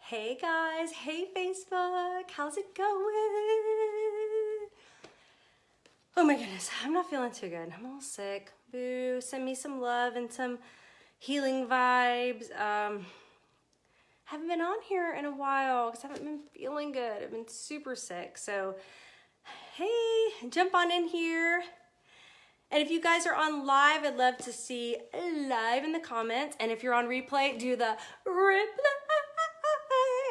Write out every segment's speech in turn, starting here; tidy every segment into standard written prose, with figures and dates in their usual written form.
Hey guys, hey Facebook, how's it going? Oh my goodness, I'm not feeling too good. I'm all sick. Boo, send me some love and some healing vibes. Haven't been on here in a while because I haven't been feeling good. I've been super sick. So, hey, jump on in here. And if you guys are on live, I'd love to see live in the comments. And if you're on replay, do the replay.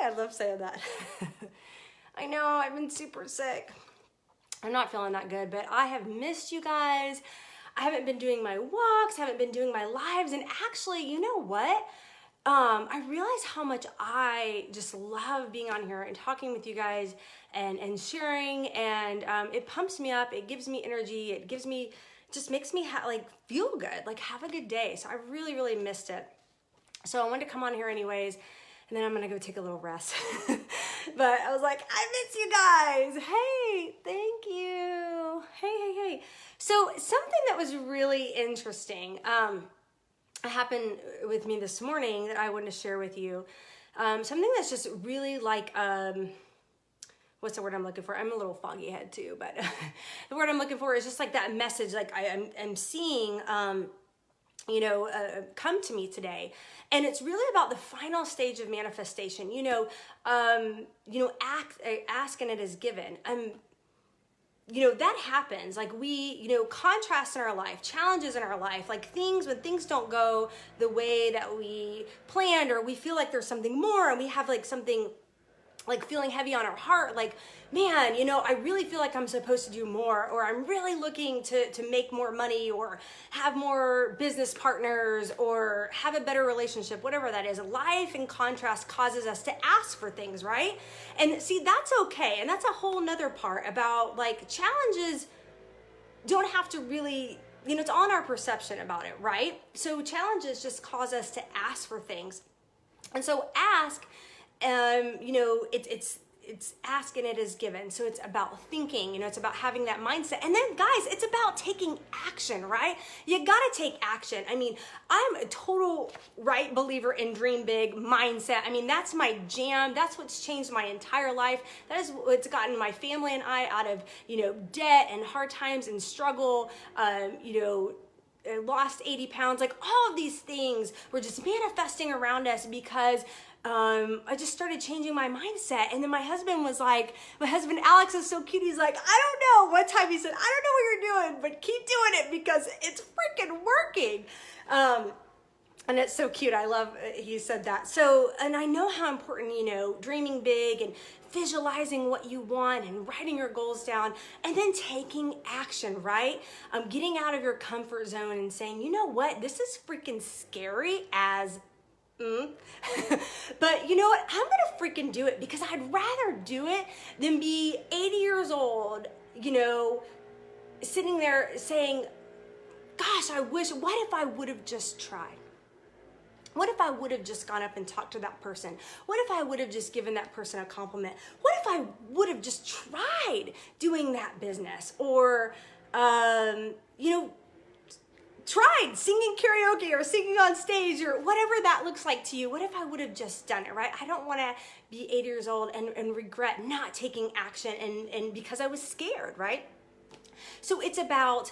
I love saying that. I know, I've been super sick. I'm not feeling that good, but I have missed you guys. I haven't been doing my walks, haven't been doing my lives, and actually, you know what? I realize how much I just love being on here and talking with you guys and sharing, and it pumps me up, it gives me energy, it gives me, just makes me feel good, like have a good day. So I really, really missed it. So I wanted to come on here anyways, and then I'm gonna go take a little rest. But I was like, I miss you guys. Hey, thank you. Hey. So something that was really interesting happened with me this morning that I wanted to share with you. Something that's just really like, what's the word I'm looking for? I'm a little foggy head too, but the word I'm looking for is just like that message, like I'm seeing, come to me today. And it's really about the final stage of manifestation, ask and it is given. That happens, like we, contrasts in our life, challenges in our life, like when things don't go the way that we planned, or we feel like there's something more and we have like something like feeling heavy on our heart, like, man, I really feel like I'm supposed to do more, or I'm really looking to make more money, or have more business partners, or have a better relationship, whatever that is. Life in contrast causes us to ask for things, right? And see, that's okay. And that's a whole nother part about like challenges don't have to really, it's on our perception about it, right? So challenges just cause us to ask for things. And so ask, it's ask and it is given. So it's about thinking, it's about having that mindset. And then guys, it's about taking action, right? You gotta take action. I mean, I'm a total right believer in dream big mindset. I mean, that's my jam. That's what's changed my entire life. That is what's gotten my family and I out of, debt and hard times and struggle, I lost 80 pounds, like all of these things were just manifesting around us because I just started changing my mindset. And then my husband Alex is so cute. He's like, I don't know what time, he said, I don't know what you're doing, but keep doing it because it's freaking working. And it's so cute. I love he said that. So, and I know how important, dreaming big and visualizing what you want and writing your goals down and then taking action, right? Getting out of your comfort zone and saying, you know what, this is freaking scary as but you know what? I'm gonna freaking do it because I'd rather do it than be 80 years old, sitting there saying, gosh, what if I would have just tried? What if I would have just gone up and talked to that person? What if I would have just given that person a compliment? What if I would have just tried doing that business? Or, tried singing karaoke or singing on stage or whatever that looks like to you. What if I would have just done it, right? I don't want to be 80 years old and regret not taking action and because I was scared, right? So it's about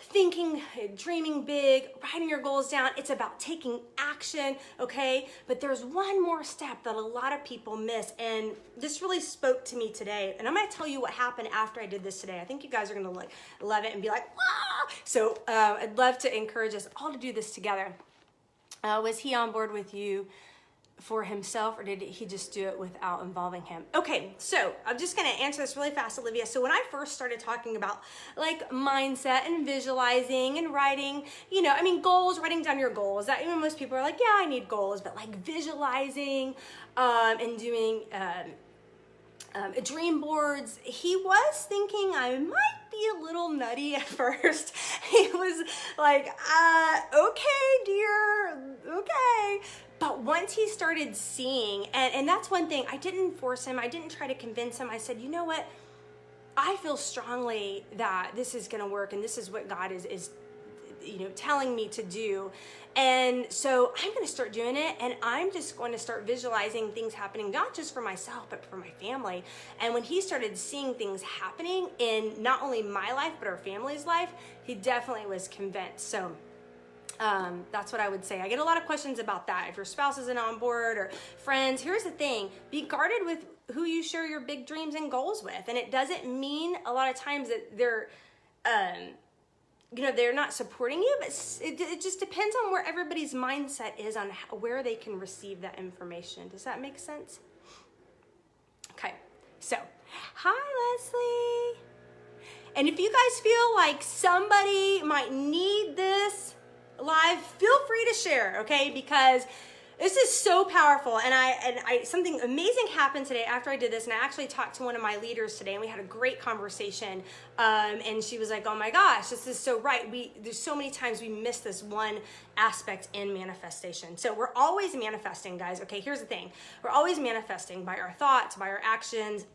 thinking, dreaming big, writing your goals down. It's about taking action, okay? But there's one more step that a lot of people miss, and this really spoke to me today. And I'm gonna tell you what happened after I did this today. I think you guys are gonna love it and be like, ah! So I'd love to encourage us all to do this together. Was he on board with you for himself, or did he just do it without involving him? Okay, so I'm just gonna answer this really fast, Olivia. So when I first started talking about like mindset and visualizing and writing, goals, writing down your goals, that most people are like, yeah, I need goals, but like visualizing and doing dream boards, he was thinking I might be a little nutty at first. He was like, okay, dear, okay. But once he started seeing, and that's one thing, I didn't force him, I didn't try to convince him. I said, you know what? I feel strongly that this is gonna work and this is what God is telling me to do. And so I'm going to start doing it, and I'm just going to start visualizing things happening, not just for myself, but for my family. And when he started seeing things happening in not only my life, but our family's life, he definitely was convinced. So that's what I would say. I get a lot of questions about that. If your spouse isn't on board or friends, here's the thing, be guarded with who you share your big dreams and goals with. And it doesn't mean a lot of times that they're, they're not supporting you, but it just depends on where everybody's mindset is on where they can receive that information. Does that make sense? Okay, so, hi Leslie. And if you guys feel like somebody might need this live, feel free to share, okay? Because this is so powerful, and I something amazing happened today after I did this, and I actually talked to one of my leaders today, and we had a great conversation, and she was like, oh my gosh, this is so right. There's so many times we miss this one aspect in manifestation. So we're always manifesting, guys, okay? Here's the thing. We're always manifesting by our thoughts, by our actions,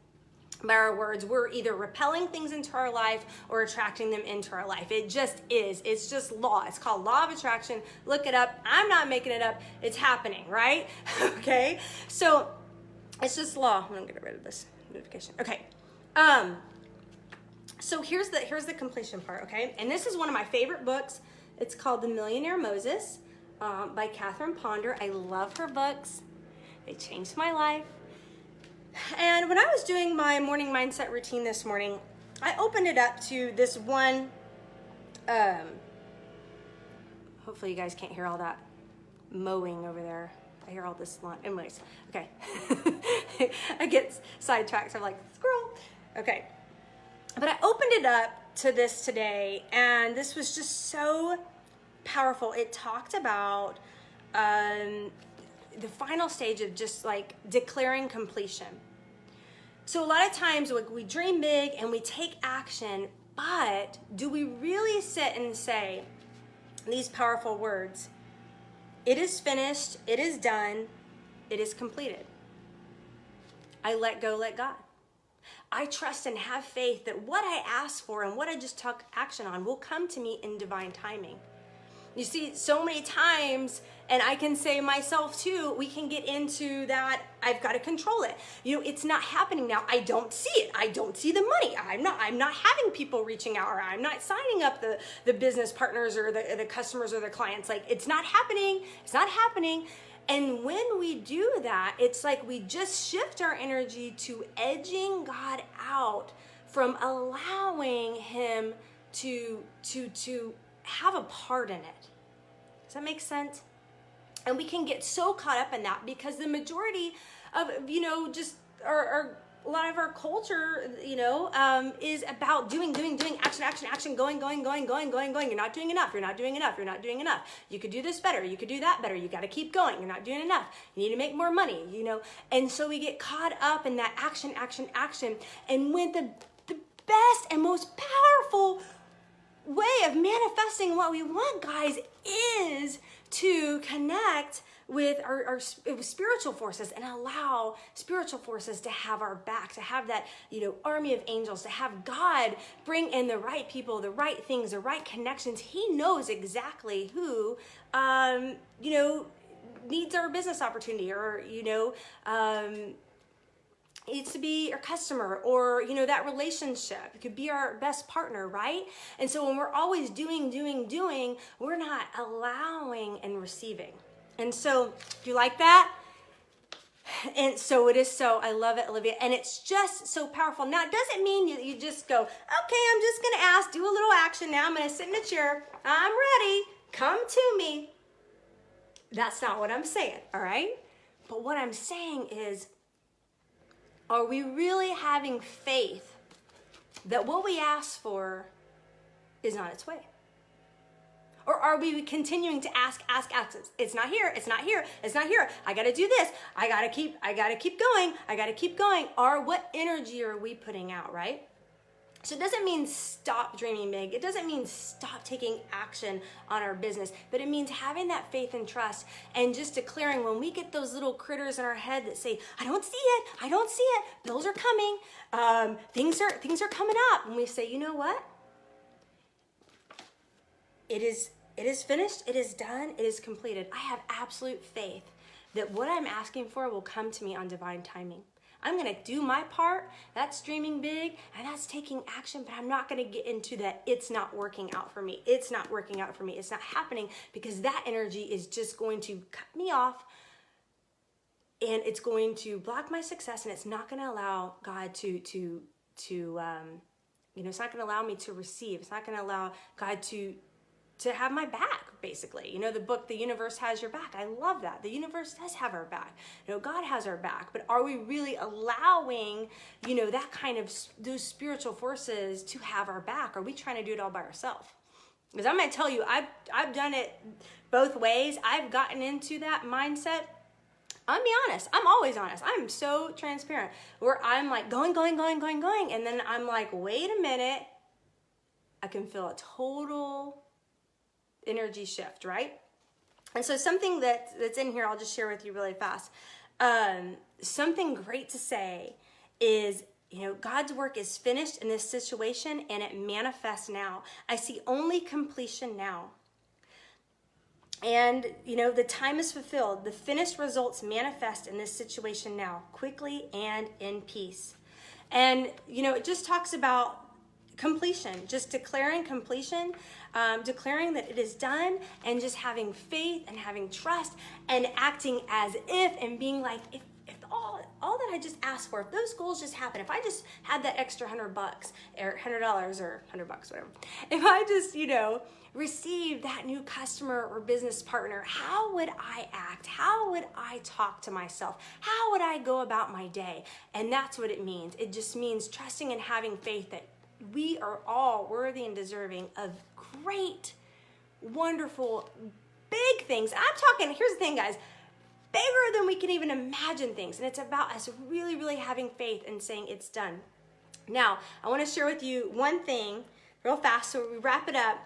by our words. We're either repelling things into our life or attracting them into our life. It just is. It's just law. It's called law of attraction. Look it up. I'm not making it up. It's happening, right? Okay. So it's just law. I'm gonna get rid of this notification. Okay. So here's the completion part. Okay. And this is one of my favorite books. It's called The Millionaire Moses by Catherine Ponder. I love her books. They changed my life. And when I was doing my morning mindset routine this morning, I opened it up to this one, hopefully you guys can't hear all that mowing over there. I hear all this lawn. Anyways, okay. I get sidetracked. I'm like, squirrel. Okay. But I opened it up to this today, and this was just so powerful. It talked about the final stage of just like declaring completion. So a lot of times we dream big and we take action, but do we really sit and say these powerful words? It is finished, it is done, it is completed. I let go, let God. I trust and have faith that what I asked for and what I just took action on will come to me in divine timing. You see, so many times, and I can say myself too, we can get into that, I've got to control it. It's not happening now. I don't see it. I don't see the money. I'm not having people reaching out, or I'm not signing up the business partners or the customers or the clients. Like, it's not happening. It's not happening. And when we do that, it's like we just shift our energy to edging God out from allowing him to have a part in it. Does that make sense? And we can get so caught up in that because the majority of, just a lot of our culture, is about doing, action, going. You're not doing enough. You could do this better. You could do that better. You got to keep going. You're not doing enough. You need to make more money, And so we get caught up in that action. And when the best and most powerful way of manifesting what we want, guys, is to connect with our spiritual forces and allow spiritual forces to have our back, to have that, army of angels, to have God bring in the right people, the right things, the right connections. He knows exactly who, needs our business opportunity, or, needs to be our customer, or that relationship. It could be our best partner, right? And so when we're always doing, we're not allowing and receiving. And so, do you like that? And so it is so, I love it, Olivia. And it's just so powerful. Now, it doesn't mean you just go, okay, I'm just going to ask, do a little action. Now I'm going to sit in a chair. I'm ready. Come to me. That's not what I'm saying, all right? But what I'm saying is, are we really having faith that what we ask for is on its way? Or are we continuing to ask? It's not here. I got to do this. I got to keep going. Or what energy are we putting out, right? So it doesn't mean stop dreaming big. It doesn't mean stop taking action on our business, but it means having that faith and trust and just declaring when we get those little critters in our head that say, I don't see it, bills are coming, things are coming up. And we say, you know what? It is It is finished, it is done, it is completed. I have absolute faith that what I'm asking for will come to me on divine timing. I'm gonna do my part, that's dreaming big, and that's taking action, but I'm not gonna get into that it's not working out for me, it's not working out for me, it's not happening, because that energy is just going to cut me off, and it's going to block my success, and it's not gonna allow God to it's not gonna allow me to receive, it's not gonna allow God to have my back, basically. You know, the book, The Universe Has Your Back. I love that. The universe does have our back. You know, God has our back, but are we really allowing, that kind of, those spiritual forces to have our back? Are we trying to do it all by ourselves? Because I'm going to tell you, I've done it both ways. I've gotten into that mindset. I'll be honest. I'm always honest. I'm so transparent. Where I'm like going. And then I'm like, wait a minute. I can feel a total energy shift, right? And so something that's in here, I'll just share with you really fast. Something great to say is, God's work is finished in this situation and it manifests now. I see only completion now. And, the time is fulfilled. The finished results manifest in this situation now, quickly and in peace. And, it just talks about completion, just declaring completion, declaring that it is done, and just having faith and having trust and acting as if, and being like, if all that I just asked for, if those goals just happen, if I just had that extra $100 or $100 or $100, whatever, if I just, received that new customer or business partner, how would I act? How would I talk to myself? How would I go about my day? And that's what it means. It just means trusting and having faith that we are all worthy and deserving of great, wonderful, big things. I'm talking, here's the thing, guys, bigger than we can even imagine things. And it's about us really, really having faith and saying it's done. Now, I want to share with you one thing real fast so we wrap it up.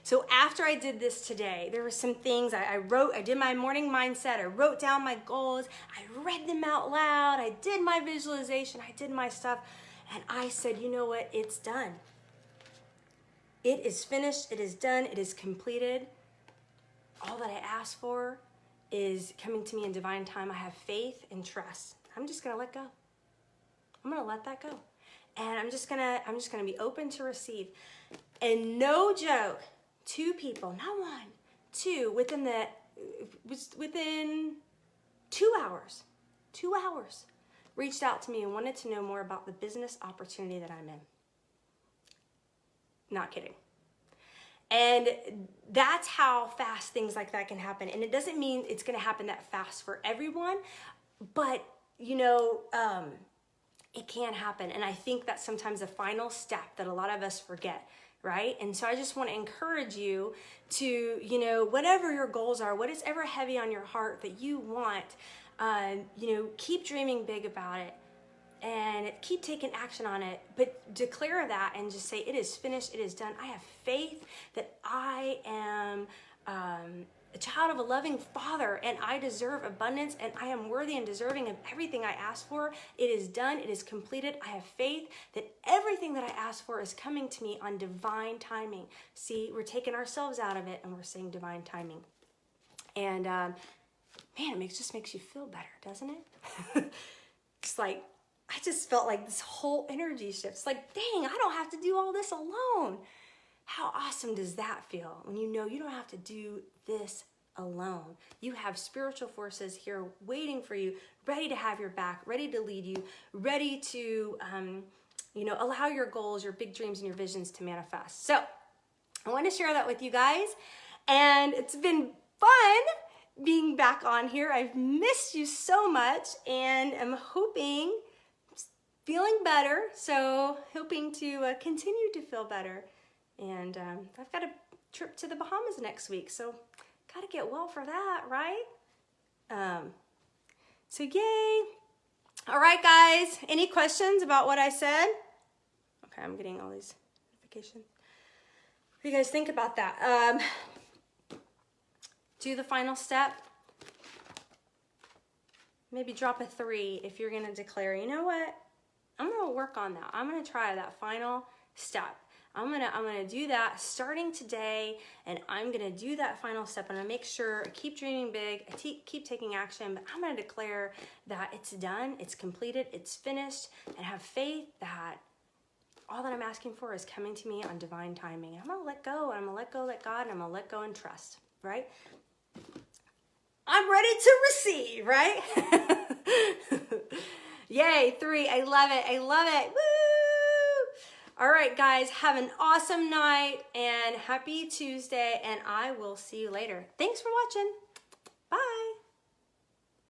So after I did this today, there were some things I did my morning mindset, I wrote down my goals, I read them out loud, I did my visualization, I did my stuff. And I said, you know what? It's done. It is finished. It is done. It is completed. All that I asked for is coming to me in divine time. I have faith and trust. I'm just gonna let go. I'm gonna let that go, and I'm just gonna be open to receive. And no joke, 2 people, not 1, 2, within 2 hours. 2 hours. Reached out to me and wanted to know more about the business opportunity that I'm in. Not kidding. And that's how fast things like that can happen. And it doesn't mean it's going to happen that fast for everyone, but it can happen. And I think that's sometimes the final step that a lot of us forget, right? And so I just want to encourage you to, whatever your goals are, what is ever heavy on your heart that you want, keep dreaming big about it and keep taking action on it, but declare that and just say, it is finished, it is done. I have faith that I am a child of a loving Father, and I deserve abundance, and I am worthy and deserving of everything I ask for. It is done, it is completed. I have faith that everything that I ask for is coming to me on divine timing. See, we're taking ourselves out of it and we're saying divine timing. And man, it just makes you feel better, doesn't it? It's like, I just felt like this whole energy shift. It's like, dang, I don't have to do all this alone. How awesome does that feel when you know you don't have to do this alone? You have spiritual forces here waiting for you, ready to have your back, ready to lead you, ready to, allow your goals, your big dreams, and your visions to manifest. So I want to share that with you guys. And it's been fun being back on here. I've missed you so much, and I'm feeling better. So hoping to continue to feel better. And I've got a trip to the Bahamas next week, so gotta get well for that, right? So yay. All right, guys, any questions about what I said? Okay, I'm getting all these notifications. What do you guys think about that? Do the final step. Maybe drop a 3 if you're gonna declare, you know what? I'm gonna work on that. I'm gonna try that final step. I'm gonna do that starting today, and I'm gonna do that final step. I'm gonna make sure I keep dreaming big, I keep taking action, but I'm gonna declare that it's done, it's completed, it's finished, and have faith that all that I'm asking for is coming to me on divine timing. I'm gonna let go, and I'm gonna let go, let God, and I'm gonna let go and trust, right? I'm ready to receive, right? Yay, 3, I love it, I love it, woo! All right, guys, have an awesome night, and happy Tuesday, and I will see you later. Thanks for watching, bye.